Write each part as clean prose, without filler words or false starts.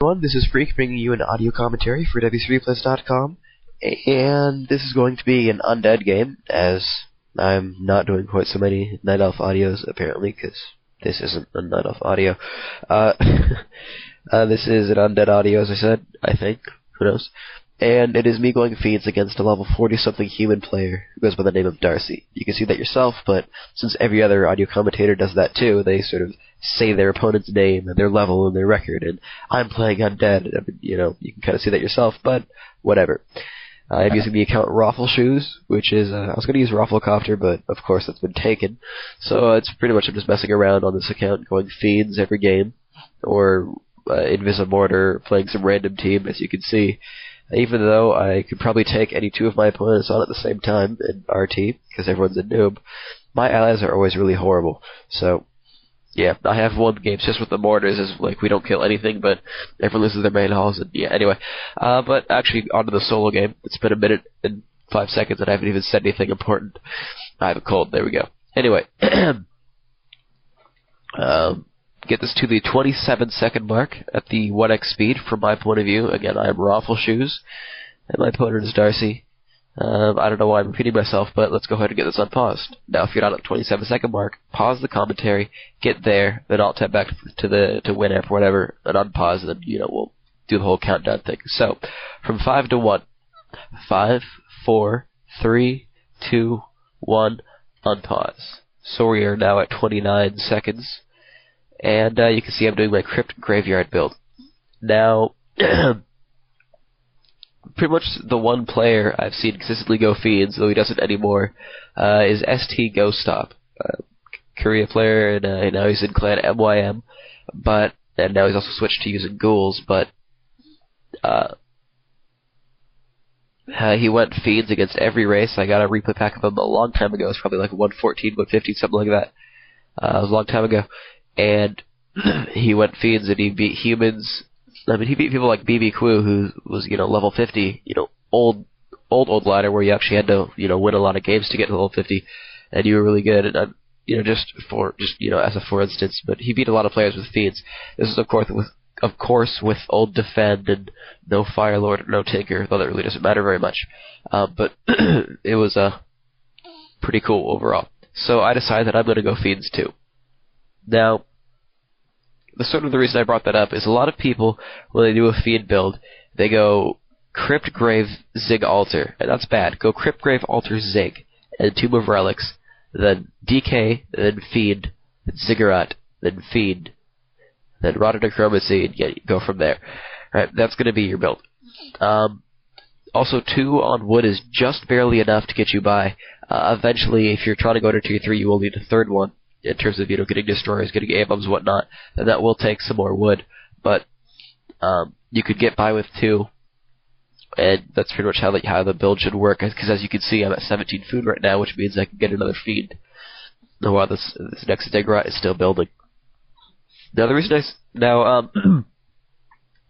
Everyone, this is Phreak bringing you an audio commentary for WCR, and this is going to be an Undead game, as I'm not doing quite so many Night Elf audios, apparently, because this isn't a Night Elf audio. This is an Undead audio, as I said, I think, who knows, and it is me going Fiends against a level 40-something human player who goes by the name of Darcy. You can see that yourself, but since every other audio commentator does that too, they sort of say their opponent's name and their level and their record, and I'm playing Undead. You know, you can kind of see that yourself, but whatever. I'm using the account Raffleshoes, which is, I was going to use Rafflecopter, but of course that's been taken. So it's pretty much I'm just messing around on this account, going Fiends every game, or Invisimortar, playing some random team, as you can see. Even though I could probably take any two of my opponents on at the same time in RT, because everyone's a noob, my allies are always really horrible. So, yeah, I have won games just with the mortars, as like we don't kill anything, but everyone loses their main halls, and yeah, anyway. But actually, onto the solo game. It's been a minute and 5 seconds, and I haven't even said anything important. I have a cold, there we go. Anyway, get this to the 27-second mark at the 1x speed from my point of view. Again, I am Raffleshoes, and my opponent is Darcy. I don't know why I'm repeating myself, but let's go ahead and get this unpaused. Now, if you're not at the 27-second mark, pause the commentary, get there, then I'll tap back to WinApp or whatever, and unpause, and then, you know, we'll do the whole countdown thing. So, from 5 to 1. 5, 4, 3, 2, 1, unpause. So we are now at 29 seconds. And you can see I'm doing my Crypt Graveyard build. Now, pretty much the one player I've seen consistently go Fiends, though he doesn't anymore, is ST Ghost Stop. Korea player, and now he's in clan MYM, and now he's also switched to using ghouls, but he went Fiends against every race. I got a replay pack of him a long time ago. It was probably like 114, 115, something like that. It was a long time ago. And he went Fiends and he beat humans. I mean, he beat people like BB Q, who was, you know, level 50, you know, old ladder where you actually had to, you know, win a lot of games to get to level 50, and you were really good. And you know, just you know, as a for instance, but he beat a lot of players with Fiends. This is of course with old Defend and no Firelord, no Tinker, though that really doesn't matter very much. But it was pretty cool overall. So I decided that I'm going to go Fiends too. Now, the reason I brought that up is a lot of people, when they do a Fiend build, they go Crypt Grave Zig Altar, and that's bad. Go Crypt Grave Altar Zig, and Tomb of Relics, then DK, then Fiend, then Ziggurat, then Fiend, then Rotted Necromancy, and yeah, go from there. Right, that's going to be your build. Also, 2 on wood is just barely enough to get you by. Eventually, if you're trying to go to tier 3, you will need a third one, in terms of, you know, getting destroyers, getting A-bombs, whatnot, and that will take some more wood, but you could get by with 2, and that's pretty much how the build should work, because as you can see, I'm at 17 food right now, which means I can get another Fiend, while this next Ziggurat is still building. Now, the reason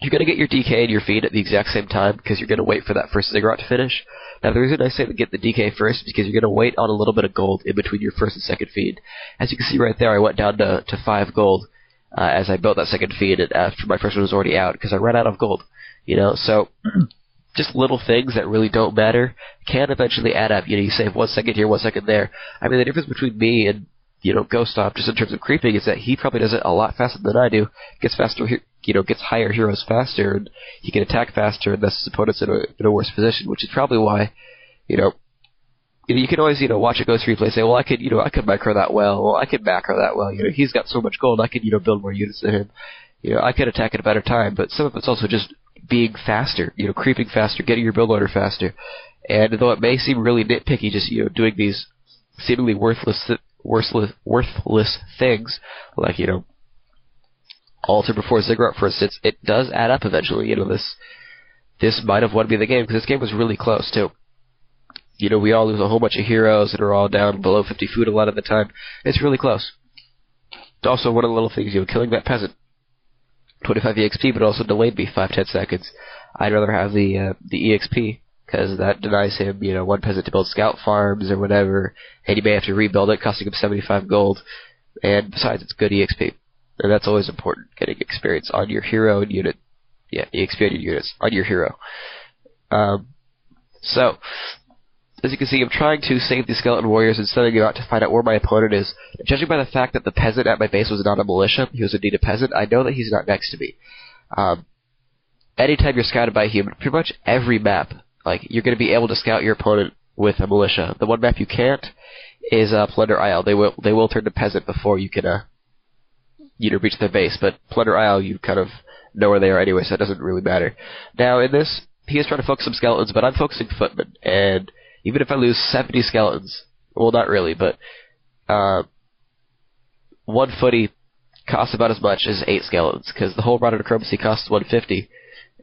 you're going to get your DK and your Fiend at the exact same time, because you're going to wait for that first Ziggurat to finish. Now, the reason I say to get the DK first is because you're going to wait on a little bit of gold in between your first and second Fiend. As you can see right there, I went down to 5 gold as I built that second Fiend, and after my first one was already out, because I ran out of gold. You know, so just little things that really don't matter can eventually add up. You know, you save 1 second here, 1 second there. I mean, the difference between me and, you know, Ghost Stop, just in terms of creeping, is that he probably does it a lot faster than I do. Gets faster, you know, gets higher heroes faster, and he can attack faster, and thus his opponent's in a worse position, which is probably why, you know, you can always, you know, watch a Ghost replay, say, well, I could micro that well, I could macro that well, you know, he's got so much gold, I could, you know, build more units than him, you know, I could attack at a better time, but some of it's also just being faster, you know, creeping faster, getting your build order faster, and though it may seem really nitpicky, just, you know, doing these seemingly worthless things, like, you know, Altar before Ziggurat, for instance, it does add up eventually. You know, this might have won me the game, because this game was really close, too. You know, we all lose a whole bunch of heroes that are all down below 50 food a lot of the time. It's really close. Also, one of the little things, you know, killing that peasant, 25 EXP, but also delayed me 5-10 seconds. I'd rather have the EXP, because that denies him, you know, 1 peasant to build scout farms or whatever, and he may have to rebuild it, costing him 75 gold, and besides, it's good EXP. And that's always important, getting experience on your hero and unit. Yeah, EXP on your units, on your hero. So, as you can see, I'm trying to save the skeleton warriors and sending you out to find out where my opponent is. Judging by the fact that the peasant at my base was not a militia, he was indeed a peasant, I know that he's not next to me. Anytime you're scouted by a human, pretty much every map, like, you're going to be able to scout your opponent with a militia. The one map you can't is Plunder Isle. They will turn to peasant before you can reach their base, but Plunder Isle, you kind of know where they are anyway, so it doesn't really matter. Now, in this, he is trying to focus some skeletons, but I'm focusing footmen, and even if I lose 70 skeletons, well, not really, but one footy costs about as much as 8 skeletons, because the whole round of necromancy costs 150,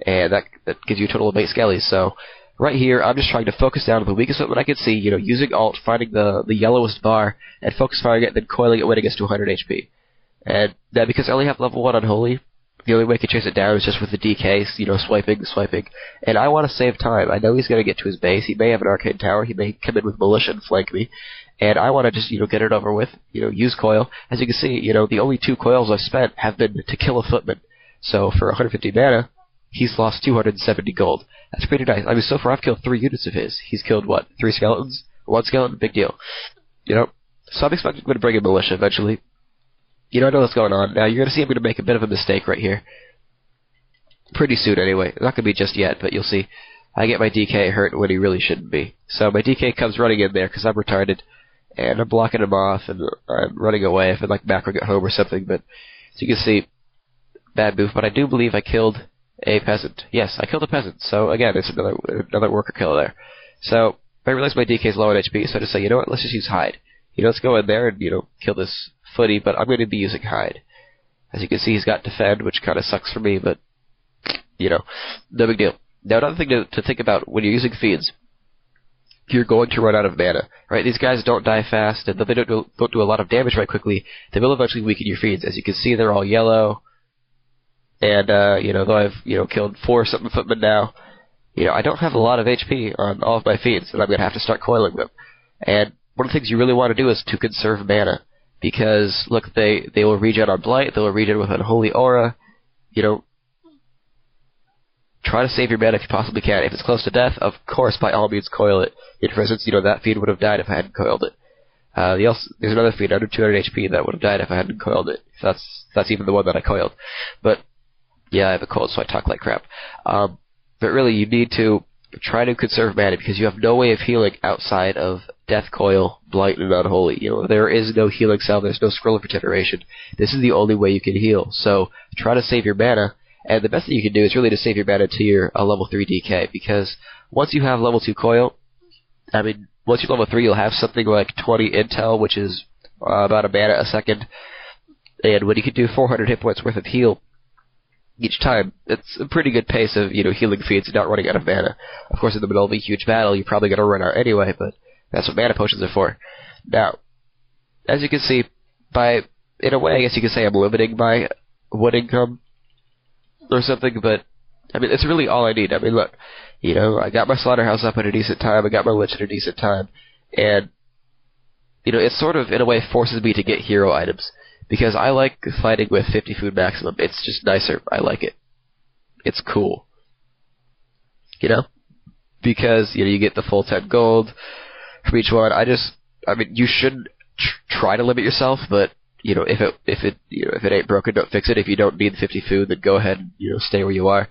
and that gives you a total of 8 skellies. So right here, I'm just trying to focus down on the weakest weapon I can see, using alt, finding the yellowest bar, and focus firing it, then coiling it when it gets to 100 HP. And now, because I only have level 1 Unholy, the only way I can chase it down is just with the DK, swiping. And I want to save time. I know he's going to get to his base. He may have an arcane tower. He may come in with militia and flank me. And I want to just, get it over with, use coil. As you can see, the only 2 coils I've spent have been to kill a footman. So for 150 mana, he's lost 270 gold. That's pretty nice. I mean, so far I've killed 3 units of his. He's killed, 3 skeletons? 1 skeleton? Big deal. So I'm expecting him to bring in militia eventually. I know what's going on. Now, you're going to see I'm going to make a bit of a mistake right here. Pretty soon, anyway. Not going to be just yet, but you'll see. I get my DK hurt when he really shouldn't be. So my DK comes running in there because I'm retarded, and I'm blocking him off, and I'm running away if I'd like macroing at home or something. But as you can see, bad move. But I do believe I killed a peasant. Yes, I killed a peasant. So again, it's another worker kill there. So I realize my DK is low on HP, so I just say, let's just use hide. Let's go in there and kill this footy, but I'm going to be using hide. As you can see, he's got defend, which kind of sucks for me, but no big deal. Now, another thing to think about when you're using Fiends, you're going to run out of mana, right? These guys don't die fast, and though they don't do a lot of damage right quickly, they will eventually weaken your Fiends. As you can see, they're all yellow, and though I've killed 4 something footmen now, I don't have a lot of HP on all of my Fiends, and I'm going to have to start coiling them. And one of the things you really want to do is to conserve mana, because look, they will regen on Blight, they will regen with Unholy Aura. Try to save your mana if you possibly can. If it's close to death, of course, by all means, coil it. For instance, that Fiend would have died if I hadn't coiled it. There's another Fiend under 200 HP that would have died if I hadn't coiled it. That's even the one that I coiled. But yeah, I have a cold, so I talk like crap. But really, you need to try to conserve mana, because you have no way of healing outside of Death Coil, Blight, and Unholy. There is no healing cell, there's no scroll of regeneration. This is the only way you can heal. So try to save your mana, and the best thing you can do is really to save your mana to your level 3 DK, because once you have level 2 Coil, once you're level 3, you'll have something like 20 intel, which is about a mana a second, and when you can do 400 hit points worth of heal each time, it's a pretty good pace of, healing Fiends and not running out of mana. Of course, in the middle of a huge battle, you're probably going to run out anyway, but that's what mana potions are for. Now, as you can see, in a way, I guess you could say I'm limiting my wood income or something, but, it's really all I need. Look, I got my slaughterhouse up at a decent time, I got my lich at a decent time, and, it sort of, in a way, forces me to get hero items, because I like fighting with 50 food maximum. It's just nicer. I like it. It's cool. Because, you get the full 10 gold from each one. You shouldn't try to limit yourself, but, if it ain't broken, don't fix it. If you don't need the 50 food, then go ahead and, stay where you are.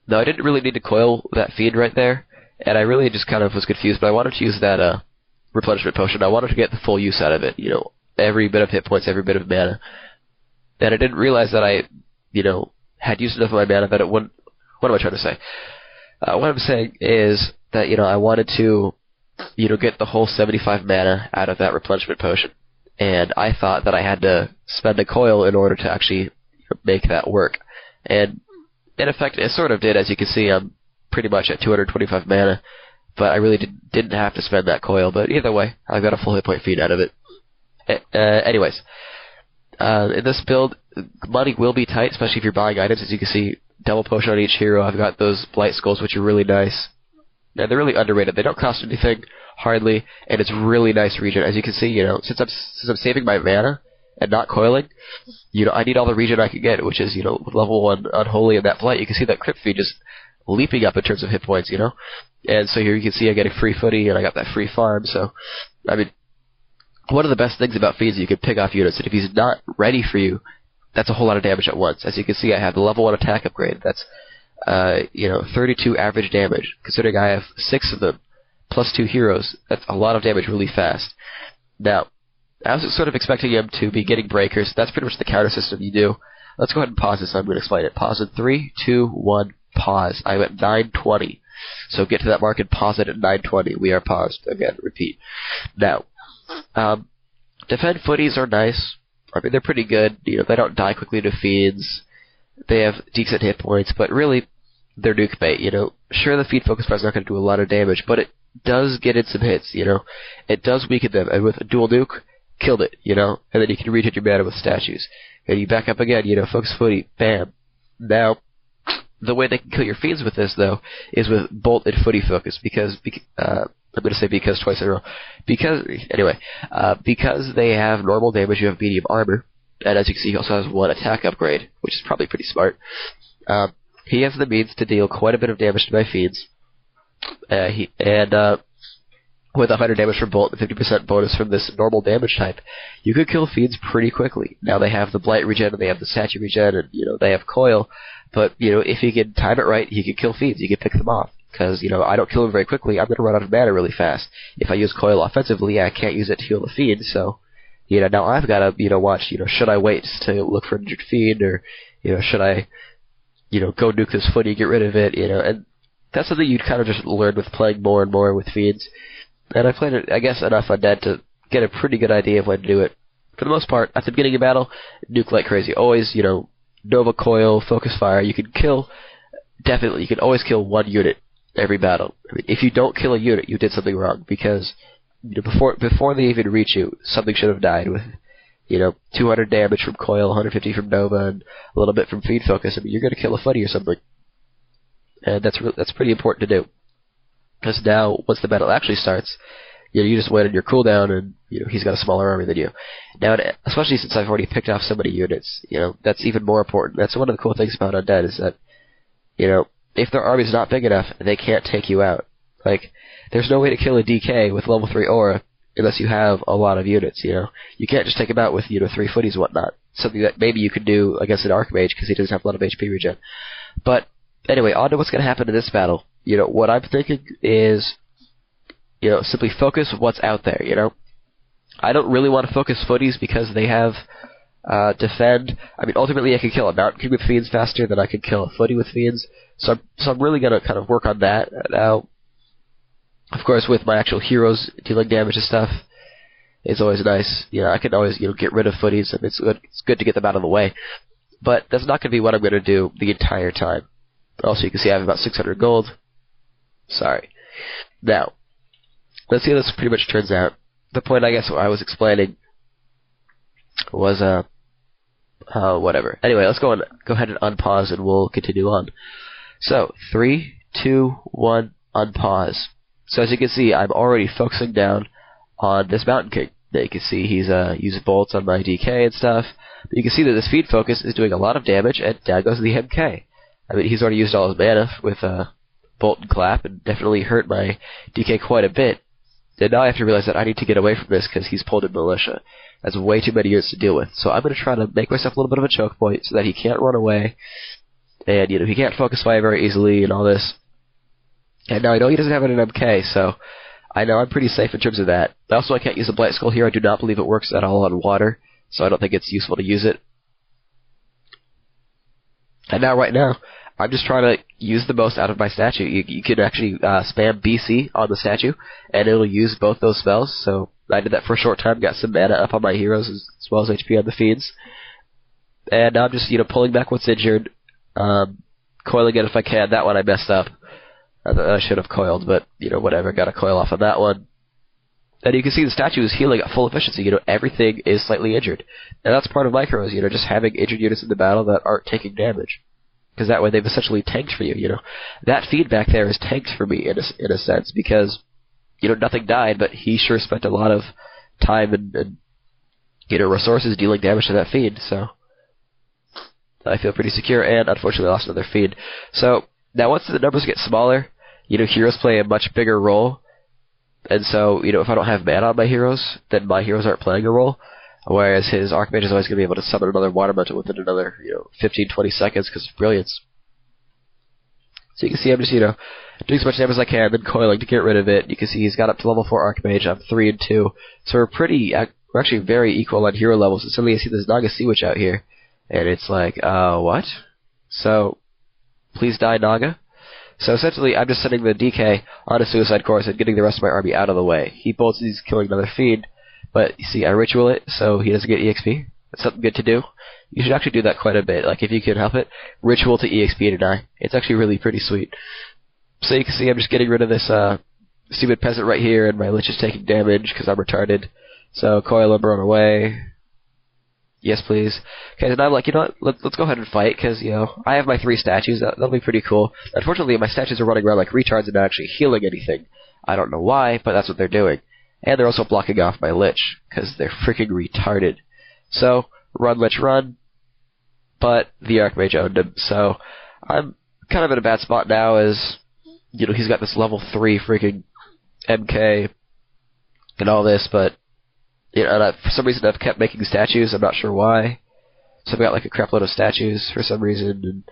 No, I didn't really need to coil that Fiend right there, and I really just kind of was confused, but I wanted to use that, replenishment potion. I wanted to get the full use out of it, every bit of hit points, every bit of mana. And I didn't realize that I, had used enough of my mana that it wouldn't... What am I trying to say? What I'm saying is that, I wanted to, get the whole 75 mana out of that replenishment potion. And I thought that I had to spend a coil in order to actually make that work. And in effect, it sort of did. As you can see, I'm pretty much at 225 mana. But I really didn't have to spend that coil. But either way, I got a full hit point feed out of it. Anyways, in this build, money will be tight, especially if you're buying items. As you can see, double potion on each hero. I've got those Blight Skulls, which are really nice. Now, they're really underrated. They don't cost anything, hardly, and it's really nice regen. As you can see, since I'm saving my mana, and not coiling, I need all the regen I can get, which is, with level 1 Unholy and that Blight, you can see that Crypt Feed just leaping up in terms of hit points, And so here you can see I get a free footy, and I got that free farm, so, I mean, one of the best things about Fiends is you can pick off units, and if he's not ready for you, that's a whole lot of damage at once. As you can see, I have the level 1 attack upgrade. That's, 32 average damage. Considering I have 6 of them, plus 2 heroes, that's a lot of damage really fast. Now, I was sort of expecting him to be getting breakers. That's pretty much the counter system you do. Let's go ahead and pause this. I'm going to explain it. Pause in 3, 2, 1, pause. I'm at 920. So get to that mark and pause it at 920. We are paused. Again, repeat. Now, defend footies are nice. I mean, they're pretty good. They don't die quickly to Fiends. They have decent hit points, but really, they're nuke bait. Sure, the feed focus bar is not going to do a lot of damage, but it does get in some hits. It does weaken them, and with a dual nuke, killed it. And then you can regen your mana with statues, and you back up again. Focus footy, bam. Now, the way they can kill your Fiends with this, though, is with bolt and footy focus, because I'm going to say because twice in a row. Because they have normal damage, you have medium armor, and as you can see, he also has 1 attack upgrade, which is probably pretty smart. He has the means to deal quite a bit of damage to my Fiends, with 100 damage from bolt and 50% bonus from this normal damage type, you could kill Fiends pretty quickly. Now they have the Blight regen, and they have the Statue regen, and they have Coil, but if you can time it right, he can kill Fiends. You can pick them off. Because, I don't kill him very quickly, I'm going to run out of mana really fast. If I use Coil offensively, I can't use it to heal the Fiend, so, now I've got to, watch, should I wait to look for an injured Fiend, or, should I, go nuke this footy, get rid of it, and that's something you'd kind of just learn with playing more and more with Fiends. And I played it, I guess, enough Undead to get a pretty good idea of when to do it. For the most part, at the beginning of battle, nuke like crazy. Always, Nova Coil, Focus Fire, you can always kill 1 unit every battle. I mean, if you don't kill a unit, you did something wrong, because before they even reach you, something should have died with 200 damage from Coil, 150 from Nova, and a little bit from Feed Focus. I mean, you're going to kill a footy or something, and that's pretty important to do. Because now, once the battle actually starts, you just wait on your cooldown, and he's got a smaller army than you. Now, especially since I've already picked off so many units, that's even more important. That's one of the cool things about Undead is that if their army's not big enough, they can't take you out. Like, there's no way to kill a DK with level 3 aura unless you have a lot of units, You can't just take him out with, 3 footies and whatnot. Something that maybe you could do against an Archmage because he doesn't have a lot of HP regen. But, anyway, on to what's going to happen in this battle. What I'm thinking is, simply focus what's out there, I don't really want to focus footies because they have defend. I mean, ultimately I could kill a Mountain King with Fiends faster than I could kill a footy with Fiends. So I'm really going to kind of work on that. Now, of course, with my actual heroes dealing damage and stuff, it's always nice. I can always, get rid of footies, and it's good to get them out of the way. But that's not going to be what I'm going to do the entire time. Also, you can see I have about 600 gold. Sorry. Now, let's see how this pretty much turns out. The point, I guess, what I was explaining was, whatever. Anyway, let's go ahead and unpause, and we'll continue on. So, 3, 2, 1, unpause. So as you can see, I'm already focusing down on this Mountain King. Now you can see he's using bolts on my DK and stuff. But you can see that this feed focus is doing a lot of damage, and down goes the MK. I mean, he's already used all his mana with Bolt and Clap, and definitely hurt my DK quite a bit. And now I have to realize that I need to get away from this because he's pulled in Militia. That's way too many units to deal with. So I'm going to try to make myself a little bit of a choke point so that he can't run away. And, he can't focus fire very easily and all this. And now I know he doesn't have an MK, so I know I'm pretty safe in terms of that. Also, I can't use a Blight Skull here. I do not believe it works at all on water, so I don't think it's useful to use it. And now, right now, I'm just trying to use the most out of my statue. You can actually spam BC on the statue, and it'll use both those spells. So I did that for a short time, got some mana up on my heroes as well as HP on the Fiends. And now I'm just, pulling back what's injured, coiling it if I can. That one I messed up. I should have coiled, but, whatever. Got a coil off on that one. And you can see the statue is healing at full efficiency. Everything is slightly injured. And that's part of micros, just having injured units in the battle that aren't taking damage. Because that way they've essentially tanked for you, That feedback there is tanked for me, in a sense, because, nothing died, but he sure spent a lot of time and resources dealing damage to that Fiend, so I feel pretty secure, and unfortunately I lost another Fiend. So, now once the numbers get smaller, heroes play a much bigger role, and so, if I don't have mana on my heroes, then my heroes aren't playing a role, whereas his Archmage is always going to be able to summon another Water Elemental within another, 15-20 seconds because of Brilliance. So you can see I'm just, doing as much damage as I can, then coiling to get rid of it. You can see he's got up to level 4 Archmage, I'm 3 and 2. So we're actually very equal on hero levels. And suddenly I see this Naga Sea Witch out here, and it's like, what? So, please die, Naga. So essentially, I'm just sending the DK on a suicide course and getting the rest of my army out of the way. He bolts, he's killing another Fiend, but you see, I ritual it, so he doesn't get EXP. That's something good to do. You should actually do that quite a bit. Like, if you can help it, ritual to EXP to die. It's actually really pretty sweet. So you can see I'm just getting rid of this stupid peasant right here, and my Lich is taking damage because I'm retarded. So coil him, run away. Yes, please. Okay, then I'm like, let's go ahead and fight, because, I have my 3 statues. That'll be pretty cool. Unfortunately, my statues are running around like retards and not actually healing anything. I don't know why, but that's what they're doing. And they're also blocking off my Lich, because they're freaking retarded. So, run, Lich, run. But the Archmage owned him, so I'm kind of in a bad spot now as, he's got this level 3 freaking MK and all this, but, and for some reason I've kept making statues, I'm not sure why. So I've got like a crap load of statues for some reason, and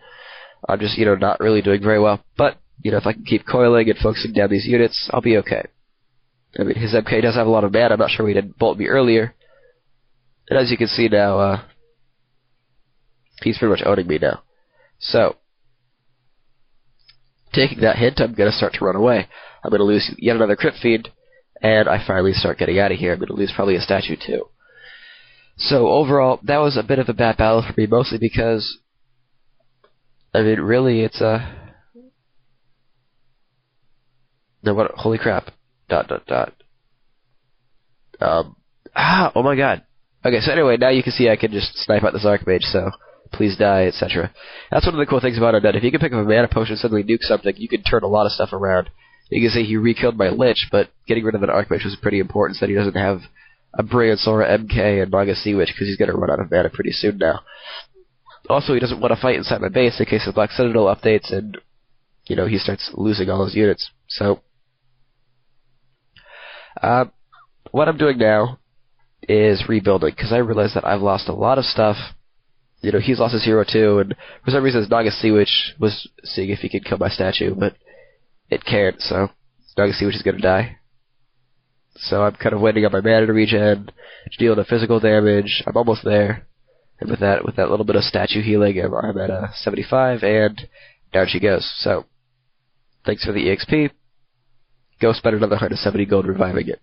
I'm just, not really doing very well. But, if I can keep coiling and focusing down these units, I'll be okay. I mean, his MK does have a lot of mana, I'm not sure why he didn't bolt me earlier. And as you can see now, he's pretty much owning me now. So, taking that hint, I'm going to start to run away. I'm going to lose yet another crit Fiend, and I finally start getting out of here. I'm going to lose probably a statue too. So overall, that was a bit of a bad battle for me, mostly because, I mean, really, it's a... No, what? Holy crap. ... Oh my god. Okay, so anyway, now you can see I can just snipe out this Archmage, so please die, etc. That's one of the cool things about Undead. If you can pick up a mana potion and suddenly nuke something, you can turn a lot of stuff around. You can say he re-killed my Lich, but getting rid of an Archmage was pretty important so that he doesn't have a Brilliant Sora MK and Naga Sea Witch, because he's going to run out of mana pretty soon now. Also, he doesn't want to fight inside my base in case the Black Citadel updates and, he starts losing all his units. So, what I'm doing now is rebuilding, because I realize that I've lost a lot of stuff. He's lost his hero too, and for some reason his Naga Sea Witch was seeing if he could kill my statue, but it can't, so Naga Sea Witch is gonna die. So I'm kind of waiting on my mana to regen, dealing the physical damage. I'm almost there. And with that little bit of statue healing, I'm at 75, and down she goes. So, thanks for the EXP. Go spend another 170 gold reviving it.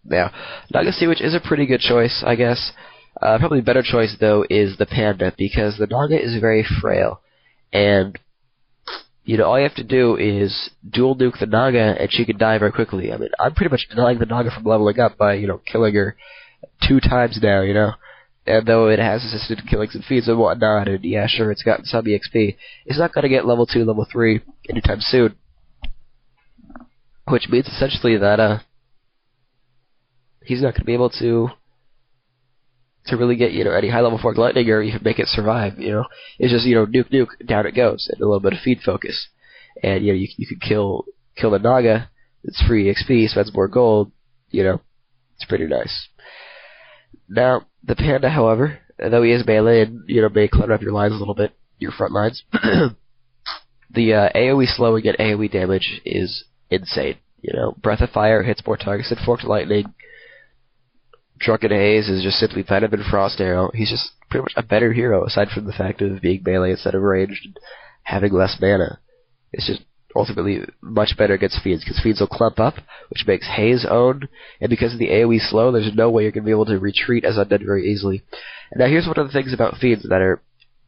Now, Naga Sea Witch is a pretty good choice, I guess. Probably a better choice, though, is the Panda, because the Naga is very frail. And, all you have to do is dual nuke the Naga, and she can die very quickly. I mean, I'm pretty much denying the Naga from leveling up by, killing her 2 times now, And though it has assisted killing some Fiends and whatnot, and yeah, sure, it's gotten some EXP, it's not going to get level 2, level 3 anytime soon. Which means essentially that, he's not going to be able to really get, any high-level Fork Lightning or even make it survive, It's just, nuke, down it goes, and a little bit of feed focus. And, you can kill the Naga, it's free XP, spends more gold, it's pretty nice. Now, the Panda, however, though he is melee and, may clutter up your lines a little bit, your front lines, the AoE slowing and AoE damage is insane. Breath of Fire hits more targets than Forked Lightning. Drunken Haze is just simply Venom and Frost Arrow. He's just pretty much a better hero, aside from the fact of being melee instead of ranged and having less mana. It's just ultimately much better against Fiends, because Fiends will clump up, which makes Haze own, and because of the AoE slow, there's no way you're going to be able to retreat as Undead very easily. And now here's one of the things about Fiends that are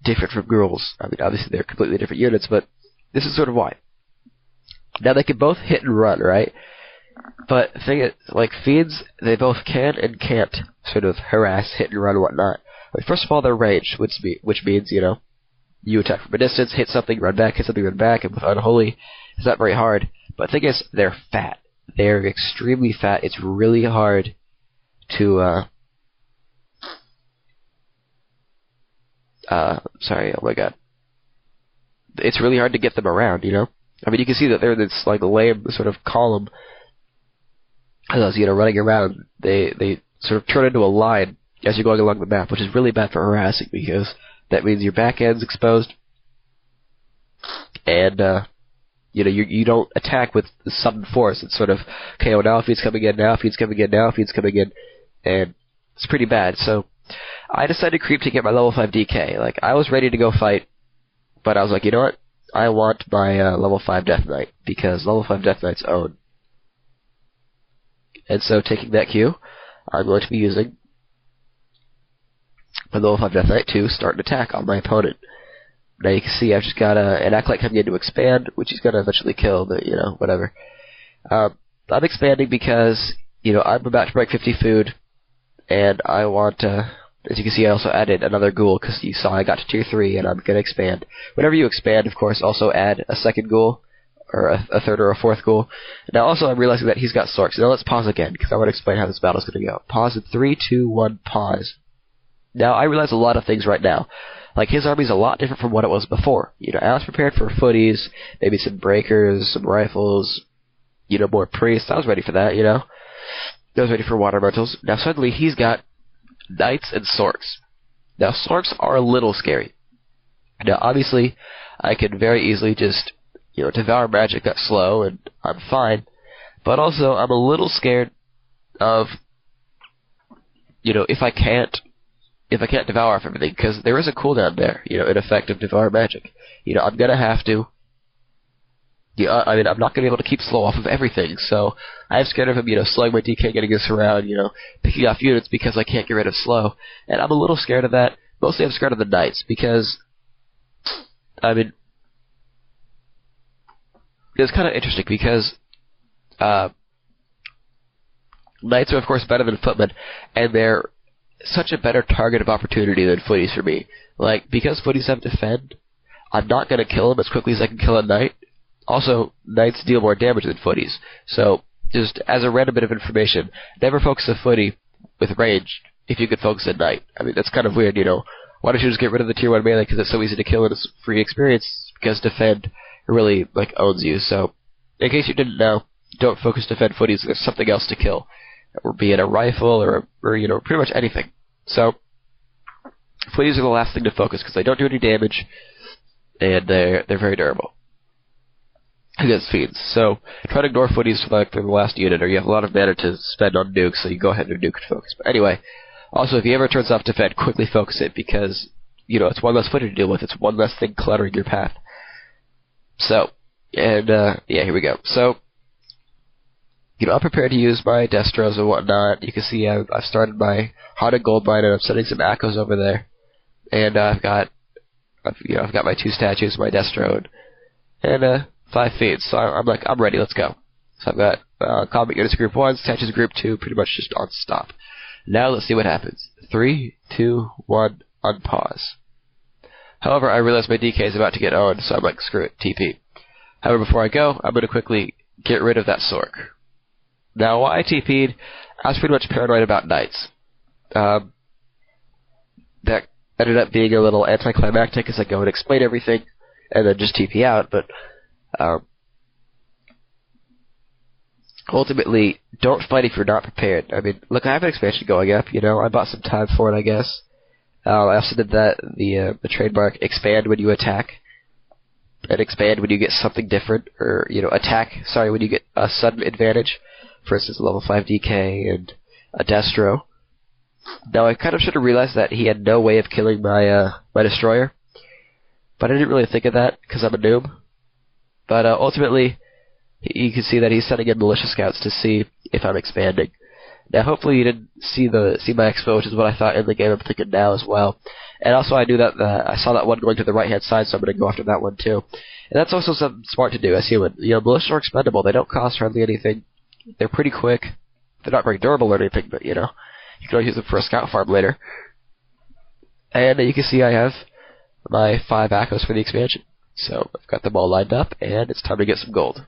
different from Ghouls. I mean, obviously they're completely different units, but this is sort of why. Now they can both hit and run, right? But the thing is, like Fiends, they both can and can't sort of harass, hit and run, and whatnot. Like, first of all, they're ranged, which means, you attack from a distance, hit something, run back, hit something, run back, and with Unholy, it's not very hard. But the thing is, they're fat. They're extremely fat. It's really hard to Sorry, oh my god. It's really hard to get them around, you know? I mean, you can see that they're this, like, lame sort of column. As you know, running around, they sort of turn into a line as you're going along the map, which is really bad for harassing, because that means your back end's exposed, and, you know, you don't attack with sudden force. It's sort of, okay, well, now Fiends coming in, now Fiends coming in, now Fiends coming in, and it's pretty bad. So I decided to creep to get my level 5 DK. Like, I was ready to go fight, but I was like, you know what? I want my level 5 Death Knight, because level 5 Death Knights own. And so, taking that cue, I'm going to be using my level 5 Death Knight to start an attack on my opponent. Now you can see I've just got an Acolyte coming in to expand, which he's going to eventually kill, but, you know, whatever. I'm expanding because, you know, I'm about to break 50 food, and I want to, as you can see, I also added another ghoul, because you saw I got to tier 3, and I'm going to expand. Whenever you expand, of course, also add a second ghoul, or a third or a fourth ghoul. Now also I'm realizing that he's got Sorks. Now let's pause again, because I want to explain how this battle's going to go. Pause in 3, 2, 1, pause. Now I realize a lot of things right now. Like, his army's a lot different from what it was before. You know, I was prepared for footies, maybe some breakers, some rifles, you know, more priests. I was ready for that, you know. I was ready for water elementals. Now suddenly he's got knights and Sorks. Now Sorks are a little scary. Now obviously I could very easily just, you know, devour magic that slow, and I'm fine. But also, I'm a little scared of, you know, if I can't devour off everything, because there is a cooldown there, you know, an effect of devour magic. You know, I'm gonna have to. Yeah, I mean, I'm not gonna be able to keep slow off of everything, so I'm scared of him, you know, slowing my DK, getting us around, you know, picking off units because I can't get rid of slow, and I'm a little scared of that. Mostly, I'm scared of the knights because, I mean, it's kind of interesting because knights are, of course, better than footmen, and they're such a better target of opportunity than footies for me. Like, because footies have defend, I'm not going to kill them as quickly as I can kill a knight. Also, knights deal more damage than footies. So, just as a random bit of information, never focus a footie with range if you could focus a knight. I mean, that's kind of weird, you know. Why don't you just get rid of the tier 1 melee because it's so easy to kill and it's free experience, because defend really, like, owns you. So, in case you didn't know, don't focus defend footies. There's something else to kill, or be it a rifle or you know, pretty much anything. So, footies are the last thing to focus because they don't do any damage, and they're very durable against fiends. So, try to ignore footies like they're the last unit, or you have a lot of mana to spend on nukes, so you go ahead and nuke and focus. But anyway, also if he ever turns off defend, quickly focus it, because, you know, it's one less footy to deal with. It's one less thing cluttering your path. So, and, yeah, here we go. So, you know, I'm prepared to use my Destros and whatnot. You can see I've started my Haunted Gold Mine, and I'm setting some Echoes over there. And I've got my 2 statues, my Destro, and 5 Fiends. So I'm ready, let's go. So I've got Combat Units Group 1, Statues Group 2, pretty much just on stop. Now let's see what happens. 3, 2, 1, unpause. However, I realize my DK is about to get owned, so I'm like, screw it, TP. However, before I go, I'm going to quickly get rid of that Sork. Now, why I TP'd, I was pretty much paranoid about knights. That ended up being a little anticlimactic as I go and explain everything, and then just TP out, but ultimately, don't fight if you're not prepared. I mean, look, I have an expansion going up, you know, I bought some time for it, I guess. I also did the trademark expand when you attack, and expand when you get something different, or, you know, when you get a sudden advantage. For instance, a level 5 DK and a Destro. Now, I kind of should have realized that he had no way of killing my Destroyer, but I didn't really think of that because I'm a noob. But ultimately, you can see that he's sending in militia scouts to see if I'm expanding. Now, hopefully you didn't see my expo, which is what I thought in the game. I'm thinking now as well. And also, I knew that I saw that one going to the right-hand side, so I'm going to go after that one too. And that's also something smart to do. I see what, you know, militia are expendable. They don't cost hardly anything. They're pretty quick. They're not very durable or anything, but, you know, you can always use them for a scout farm later. And you can see I have my 5 Echoes for the expansion. So I've got them all lined up, and it's time to get some gold.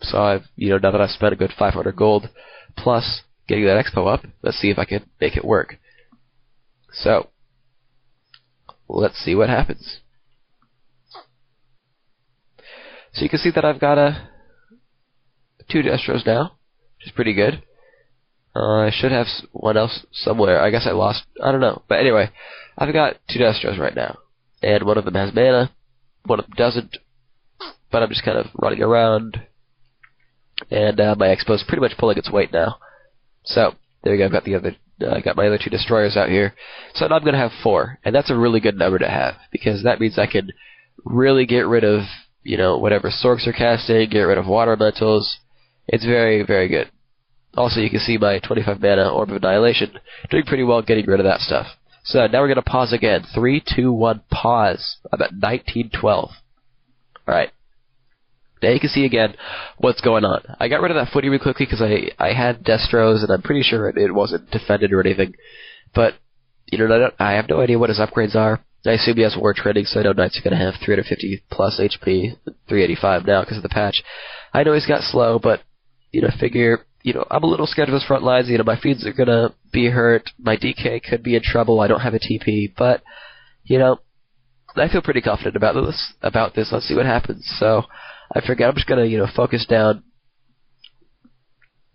So now that I've spent a good 500 gold plus getting that expo up, let's see if I can make it work. So let's see what happens. So you can see that I've got 2 Destros now, which is pretty good. I should have one else somewhere. I guess I lost. I don't know. But anyway, I've got 2 Destros right now. And one of them has mana, one of them doesn't. But I'm just kind of running around. And my Expo's pretty much pulling its weight now. So, there you go. I got my other 2 Destroyers out here. So now I'm going to have 4. And that's a really good number to have. Because that means I can really get rid of, whatever Sorks are casting, get rid of Water Elementals. It's very, very good. Also, you can see my 25 mana Orb of Annihilation doing pretty well getting rid of that stuff. So now we're going to pause again. 3, 2, 1, pause. I'm at 1912. Alright. Now you can see again what's going on. I got rid of that footy really quickly because I had Destros, and I'm pretty sure it wasn't defended or anything. But, I have no idea what his upgrades are. I assume he has War Training, so I know Knights are going to have 350 plus HP, 385 now because of the patch. I know he's got slow, but, figure... I'm a little scared of his front lines. My Fiends are gonna be hurt. My DK could be in trouble. I don't have a TP, but I feel pretty confident about this. Let's see what happens. So I figured I'm just gonna focus down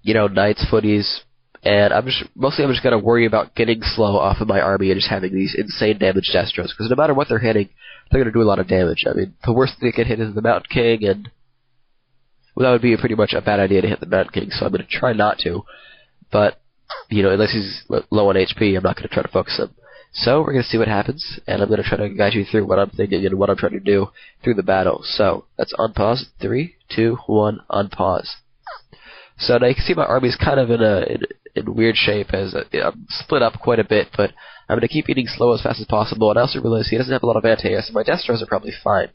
Knights, footies, and I'm just gonna worry about getting slow off of my army and just having these insane damage Destros, because no matter what they're hitting, they're gonna do a lot of damage. I mean, the worst they can hit is the Mountain King, and that would be pretty much a bad idea to hit the Mountain King, so I'm going to try not to. But, unless he's low on HP, I'm not going to try to focus him. So, we're going to see what happens, and I'm going to try to guide you through what I'm thinking and what I'm trying to do through the battle. So, let's unpause. 3, 2, 1, unpause. So, now you can see my army's kind of in weird shape, as I'm split up quite a bit, but I'm going to keep eating slow as fast as possible, and I also realize he doesn't have a lot of anti-air, so my Destros are probably fine.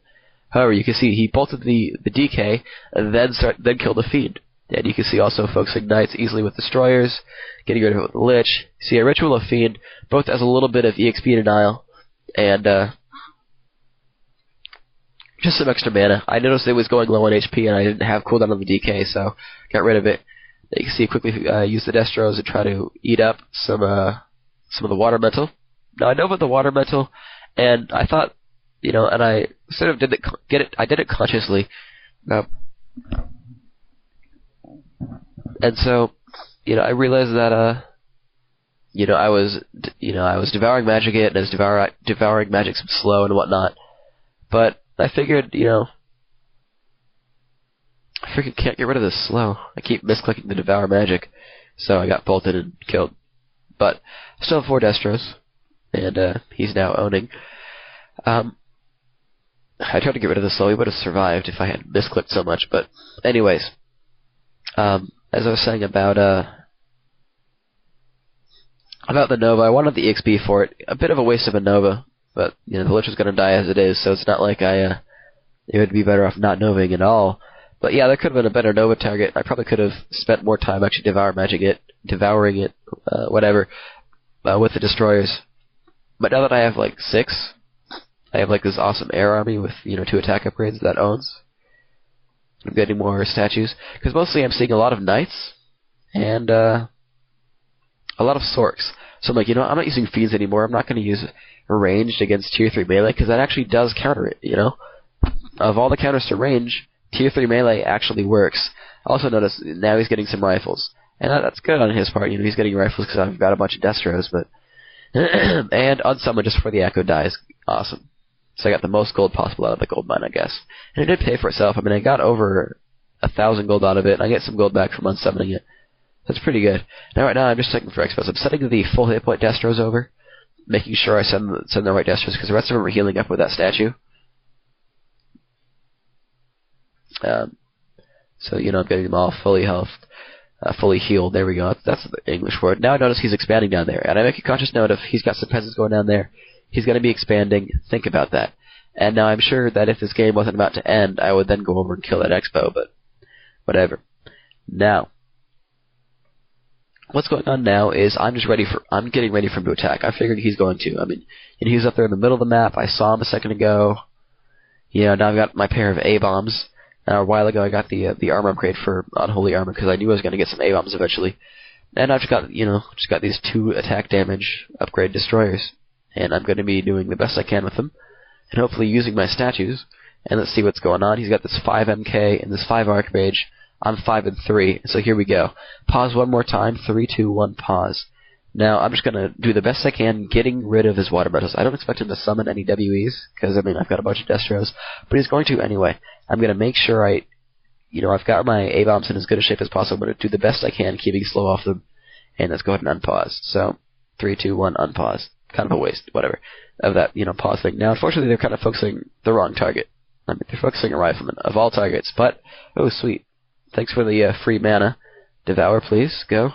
However, you can see he bolted the DK and then killed the Fiend. And you can see also focusing Knights easily with Destroyers, getting rid of it with the Lich. See, a Ritual of Fiend both has a little bit of EXP denial and just some extra mana. I noticed it was going low on HP and I didn't have cooldown on the DK, so got rid of it. You can see quickly use the Destros and try to eat up some of the Water Elemental. Now I know about the Water Elemental, and I thought, and I sort of didn't get it. I did it consciously, and so, I realized that, I was devouring magic it, and I was devouring magic some slow and whatnot. But I figured, I freaking can't get rid of this slow. I keep misclicking the devour magic, so I got bolted and killed. But I still have 4 Destros, and he's now owning. I tried to get rid of the slow. He would have survived if I had misclicked so much. But anyways, as I was saying about the Nova, I wanted the EXP for it. A bit of a waste of a Nova, but the Lich is going to die as it is, so it's not like it would be better off not Novaing at all. But yeah, there could have been a better Nova target. I probably could have spent more time actually devouring it, whatever, with the Destroyers. But now that I have like 6. I have like this awesome air army with 2 attack upgrades that owns. I'm getting more statues because mostly I'm seeing a lot of Knights and a lot of Sorks. So I'm like, I'm not using Fiends anymore. I'm not going to use ranged against tier 3 melee because that actually does counter it. Of all the counters to range, tier 3 melee actually works. Also notice now he's getting some rifles, and that's good on his part. He's getting rifles because I've got a bunch of Destros, but and unsummon just before the Echo dies. Awesome. So I got the most gold possible out of the gold mine, I guess. And it did pay for itself. I mean, I got over 1,000 gold out of it, and I get some gold back from unsummoning it. That's pretty good. Now, right now, I'm just checking for expos. I'm setting the full hit point Destros over, making sure I send the right Destros, because the rest of them are healing up with that statue. So, I'm getting them all fully healed. There we go. That's the English word. Now I notice he's expanding down there, and I make a conscious note of he's got some peasants going down there. He's going to be expanding. Think about that. And now I'm sure that if this game wasn't about to end, I would then go over and kill that expo, but whatever. Now, what's going on now is I'm getting ready for him to attack. I figured he's going to. I mean, he was up there in the middle of the map. I saw him a second ago. Now I've got my pair of A-bombs. A while ago I got the armor upgrade for Unholy Armor because I knew I was going to get some A-bombs eventually. And I've got, just got these 2 attack damage upgrade destroyers. and I'm going to be doing the best I can with him, and hopefully using my statues. And let's see what's going on. He's got this 5 MK and this 5 Archmage. I'm 5 and 3, so here we go. Pause one more time. 3, 2, 1, pause. Now, I'm just going to do the best I can getting rid of his water metals. I don't expect him to summon any WEs, because, I mean, I've got a bunch of Destros, but he's going to anyway. I'm going to make sure I've got my A-bombs in as good a shape as possible. I'm going to do the best I can, keeping slow off them, and let's go ahead and unpause. So, 3, 2, 1, unpause. Kind of a waste, whatever, of that, pause thing. Now, unfortunately, they're kind of focusing the wrong target. I mean, they're focusing a rifleman of all targets, but, oh, sweet. Thanks for the free mana. Devour, please. Go.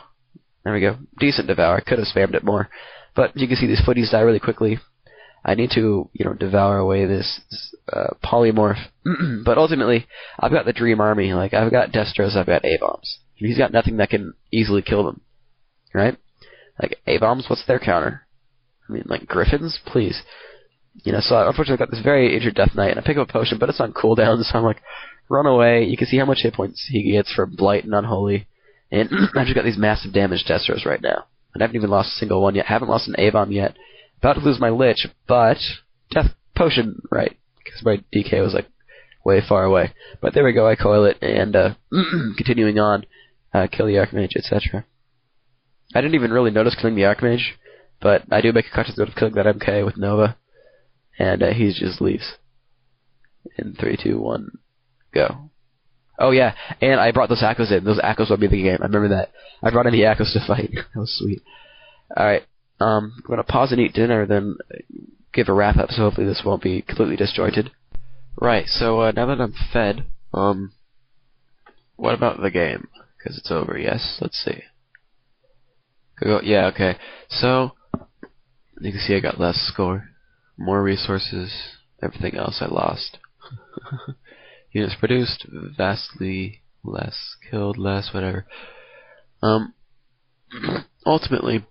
There we go. Decent Devour. I could have spammed it more. But you can see these footies die really quickly. I need to, devour away this polymorph. But ultimately, I've got the Dream Army. Like, I've got Destros, I've got A-bombs. He's got nothing that can easily kill them. Right? Like, A-bombs, what's their counter? I mean, like, Griffins? Please. So unfortunately I've got this very injured Death Knight, and I pick up a potion, but it's on cooldown, so I'm like, run away. You can see how much hit points he gets for Blight and Unholy. And I've just got these massive damage Destros right now. And I haven't even lost a single one yet. Haven't lost an A-bomb yet. About to lose my Lich, but Death Potion, right. Because my DK was, like, way far away. But there we go, I coil it, and continuing on, kill the Archmage, etc. I didn't even really notice killing the Archmage, but I do make a conscious note of killing that MK with Nova. And he just leaves. In 3, 2, 1, go. Oh yeah, and I brought those Akos in. Those Akos will be the game. I remember that. I brought in the Akos to fight. That was sweet. Alright, I'm going to pause and eat dinner, then give a wrap up, so hopefully this won't be completely disjointed. Right, so now that I'm fed, what about the game? Because it's over, yes? Let's see. Yeah, okay. So, you can see I got less score. More resources, everything else I lost. Units produced, vastly less, killed less, whatever. Ultimately,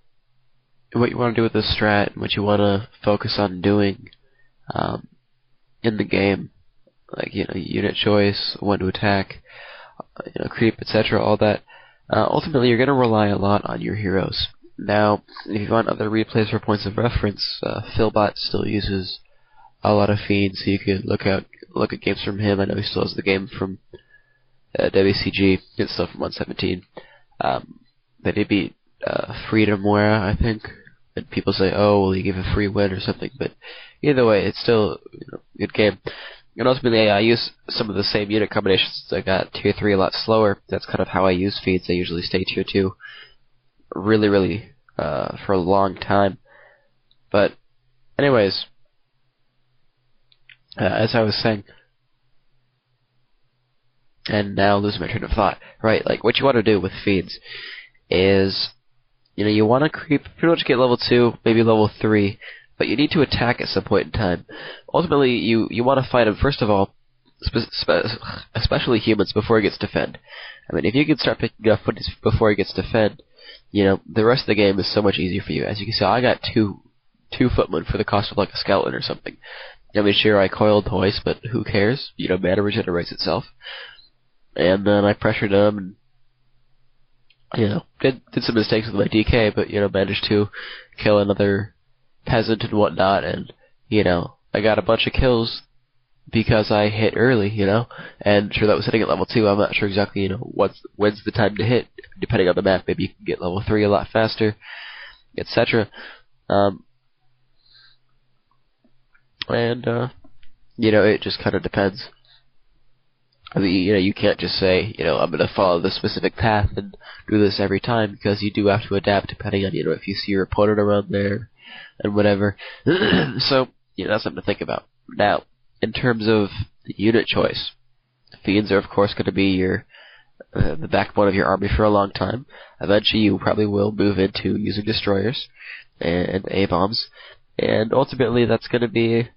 what you want to do with this strat, what you want to focus on doing in the game, like, unit choice, when to attack, creep, etc., all that, ultimately you're going to rely a lot on your heroes. Now, if you want other replays for points of reference, Philbot still uses a lot of Fiends, so you could look at games from him. I know he still has the game from WCG, it's still from 117. But he beat Freedomware, I think. And people say, oh, well, he gave a free win or something. But either way, it's still a good game. And ultimately, I use some of the same unit combinations. I got tier 3 a lot slower. That's kind of how I use Fiends. I usually stay tier 2. Really, for a long time. But, anyways, as I was saying, and now losing my train of thought, right, like, what you want to do with Fiends is, you want to creep, pretty much get level 2, maybe level 3, but you need to attack at some point in time. Ultimately, you want to fight him, first of all, especially humans, before he gets defend. I mean, if you can start picking up footies before he gets defend, the rest of the game is so much easier for you. As you can see, I got two footmen for the cost of like a skeleton or something. I mean, sure, I coiled twice, but who cares? Mana regenerates itself. And then I pressured him, and did some mistakes with my DK, but managed to kill another peasant and whatnot, and I got a bunch of kills because I hit early, and sure, that was hitting at level 2. I'm not sure exactly, when's the time to hit, depending on the map. Maybe you can get level 3 a lot faster, etc. It just kind of depends. I mean, you can't just say, I'm going to follow this specific path and do this every time, because you do have to adapt depending on, if you see your opponent around there and whatever. So, that's something to think about. Now, in terms of unit choice, Fiends are of course going to be your the backbone of your army for a long time. Eventually you probably will move into using destroyers and A-bombs, and ultimately that's going to be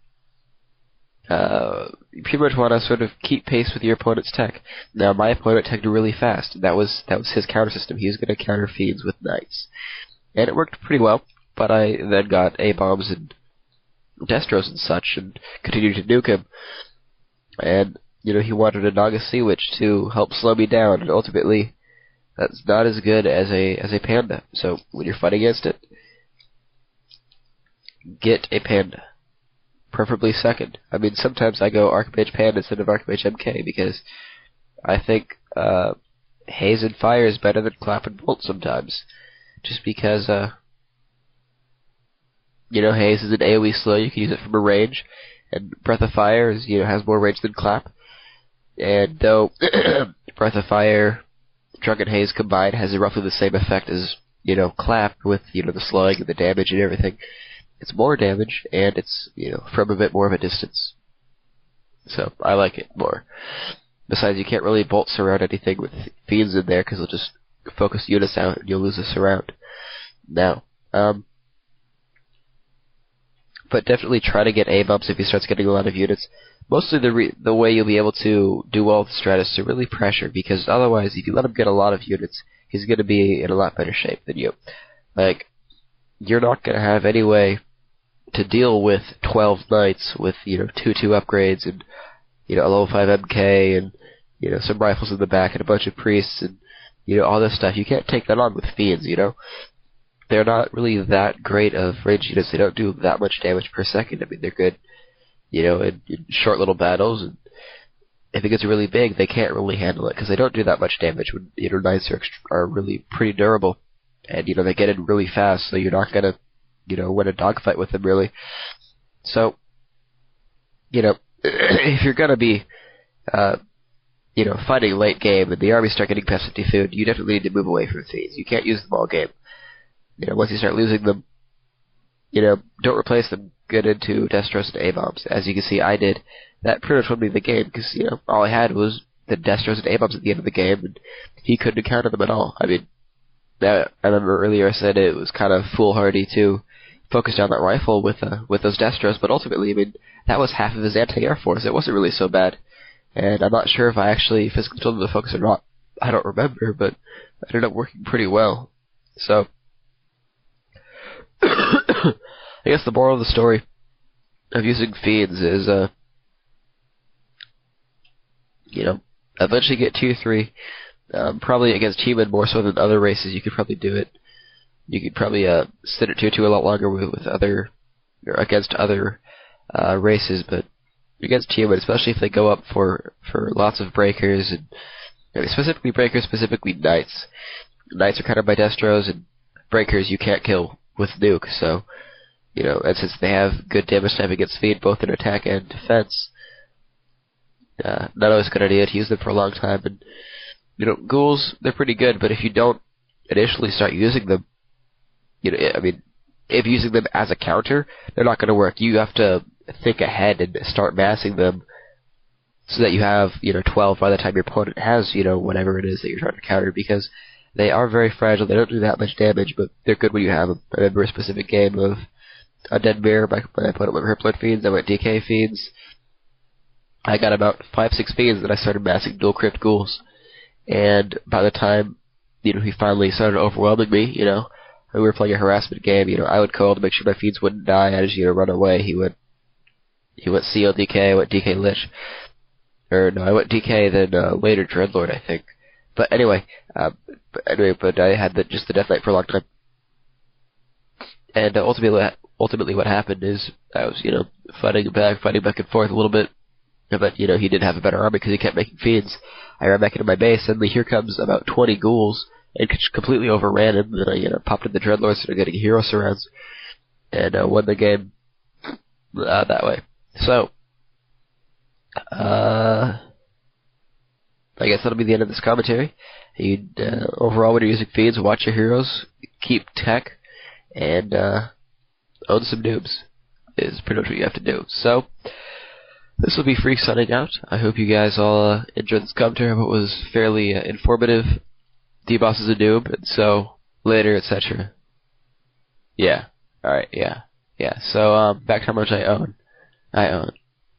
you pretty much want to sort of keep pace with your opponent's tech. Now my opponent teched really fast. That was his counter system. He was going to counter Fiends with Knights, and it worked pretty well. But I then got A-bombs and Destros and such, and continued to nuke him. And, he wanted a Naga Sea Witch to help slow me down, and ultimately, that's not as good as a Panda. So, when you're fighting against it, get a panda. Preferably second. I mean, sometimes I go Archmage Panda instead of Archmage MK because I think Haze and Fire is better than Clap and Bolt sometimes. Just because, Haze is an AoE slow, you can use it from a range, and Breath of Fire is, has more range than Clap. And though Breath of Fire, Drunken Haze combined has roughly the same effect as, Clap with, the slowing and the damage and everything, it's more damage, and it's, from a bit more of a distance. So, I like it more. Besides, you can't really bolt surround anything with Fiends in there, because they'll just focus units out, and you'll lose a surround. Now, but definitely try to get A-bumps if he starts getting a lot of units. Mostly the way you'll be able to do well with the strat is to really pressure, because otherwise, if you let him get a lot of units, he's going to be in a lot better shape than you. Like, you're not going to have any way to deal with 12 knights with, 2-2 upgrades and, a level 5 MK and, some rifles in the back and a bunch of priests and, all this stuff. You can't take that on with Fiends, They're not really that great of range units. They don't do that much damage per second. I mean, they're good, in short little battles. And if it gets really big, they can't really handle it because they don't do that much damage when, knights are really pretty durable. And, they get in really fast, so you're not going to, win a dogfight with them, really. So, if you're going to be, fighting late game and the armies start getting past 50 food, you definitely need to move away from these. You can't use them all game. Once you start losing them, don't replace them. Get into Destros and A-bombs. As you can see, I did. That pretty much won me the game because, all I had was the Destros and A-bombs at the end of the game, and he couldn't counter them at all. I mean, I remember earlier I said it was kind of foolhardy to focus down that rifle with those Destros, but ultimately, I mean, that was half of his anti-air force. It wasn't really so bad. And I'm not sure if I actually physically told him to focus or not. I don't remember, but it ended up working pretty well. So, I guess the moral of the story of using Fiends is, eventually get Tier 3. Probably against human more so than other races, you could probably do it. You could probably sit at Tier 2 a lot longer with other, or against other races, but against human, especially if they go up for lots of breakers, and specifically breakers, specifically knights. Knights are countered by Destros, and breakers you can't kill with nuke, so, and since they have good damage time against speed, both in attack and defense, not always a good idea to use them for a long time, and, ghouls, they're pretty good, but if you don't initially start using them, if using them as a counter, they're not going to work. You have to think ahead and start massing them so that you have, 12 by the time your opponent has, whatever it is that you're trying to counter, because they are very fragile. They don't do that much damage, but they're good when you have them. I remember a specific game of Undead Mirror, my opponent went Herplet Fiends, I went DK Fiends. I got about 5-6 Fiends, and I started massing dual crypt ghouls. And by the time, he finally started overwhelming me, we were playing a harassment game, I would call to make sure my Fiends wouldn't die. I just, run away. He went CO DK, I went DK Lich. Or, no, I went DK, then later Dreadlord, I think. But anyway, I had just the Death Knight for a long time. And ultimately what happened is I was, fighting back and forth a little bit. But, he did have a better army because he kept making Fiends. I ran back into my base, suddenly here comes about 20 ghouls, and completely overran him. Then I, popped in the Dreadlord, started getting hero surrounds, and won the game that way. So, I guess that'll be the end of this commentary. Overall, when you're using Fiends, watch your heroes, keep tech, and own some noobs is pretty much what you have to do. So, this will be Phreak signing out. I hope you guys all enjoyed this commentary. I hope it was fairly informative. D-Boss is a noob, and so later, etc. Yeah. Alright, yeah. Yeah, so back to how much I own.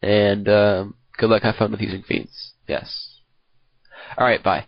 And good luck, have fun with using Fiends. Yes. Alright, bye.